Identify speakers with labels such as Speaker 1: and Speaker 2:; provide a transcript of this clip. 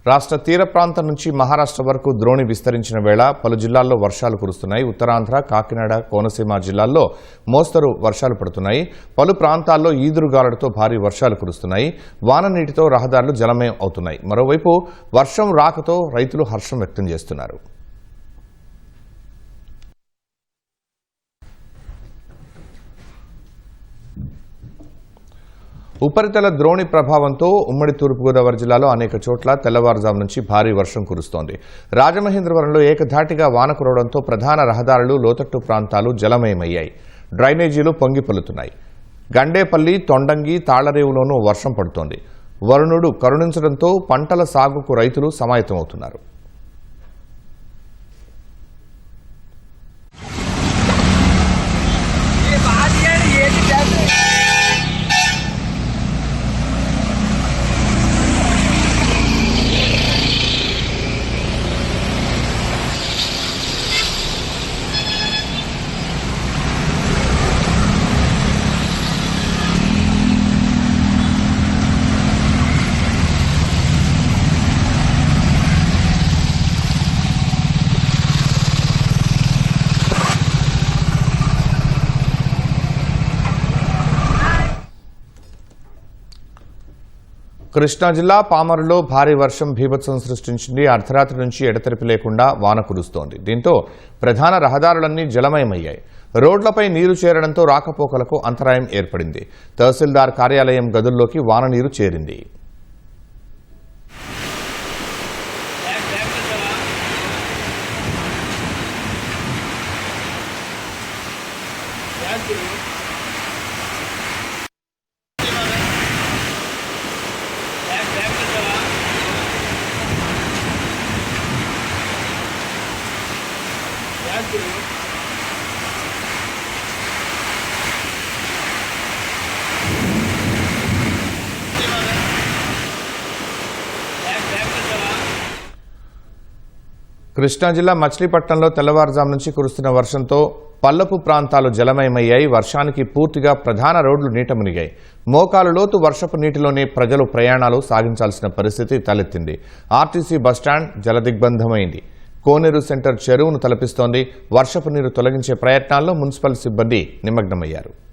Speaker 1: రాష్ట్ర తీర ప్రాంతం నుంచి మహారాష్ట్ర వరకు ద్రోణి విస్తరించిన వేళ పలు జిల్లాల్లో వర్షాలు కురుస్తున్నాయి. ఉత్తరాంధ్ర, కాకినాడ, కోనసీమ జిల్లాల్లో మోస్తరు వర్షాలు పడుతున్నాయి. పలు ప్రాంతాల్లో ఈదురుగాలులతో భారీ వర్షాలు కురుస్తున్నాయి. వాన నీటితో రహదారులు జలమయం అవుతున్నాయి. మరోవైపు వర్షం రాకతో రైతులు హర్షం వ్యక్తం చేస్తున్నారు. ఉపరితల ద్రోణి ప్రభావంతో ఉమ్మడి తూర్పుగోదావరి జిల్లాలో అనేక చోట్ల తెల్లవారుజాము నుంచి భారీ వర్షం కురుస్తోంది. రాజమహేంద్రవరంలో ఏకధాటిగా వాన కురవడంతో ప్రధాన రహదారులు, లోతట్టు ప్రాంతాలు జలమయమయ్యాయి. డ్రైనేజీలు పొంగిపొల్లుతున్నాయి. గండేపల్లి, తొండంగి, తాళ్లరేవులోనూ వర్షం పడుతోంది. వరుణుడు కరుణించడంతో పంటల సాగుకు రైతులు సమాయత్తమవుతున్నారు. కృష్ణా జిల్లా పామరులో భారీ వర్షం బీభత్సం సృష్టించింది. అర్ధరాత్రి నుంచి ఎడతెరిపి లేకుండా వాన కురుస్తోంది. దీంతో ప్రధాన రహదారులన్నీ జలమయమయ్యాయి. రోడ్లపై నీరు చేరడంతో రాకపోకలకు అంతరాయం ఏర్పడింది. తహసీల్దార్ కార్యాలయం గదుల్లోకి వాన నీరు చేరింది. కృష్ణా జిల్లా మచిలీపట్నంలో తెల్లవారుజాము నుంచి కురుస్తున్న వర్షంతో పల్లపు ప్రాంతాలు జలమయమయ్యాయి. వర్షానికి పూర్తిగా ప్రధాన రోడ్లు నీట మునిగాయి. మోకాలు లోతు వర్షపు నీటిలోనే ప్రజలు ప్రయాణాలు సాగించాల్సిన పరిస్థితి తలెత్తింది. ఆర్టీసీ బస్టాండ్ జలదిగ్బంధమైంది. కోనేరు సెంటర్ చెరువును తలపిస్తోంది. వర్షపు నీరు తొలగించే ప్రయత్నాల్లో మున్సిపల్ సిబ్బంది నిమగ్నమయ్యారు.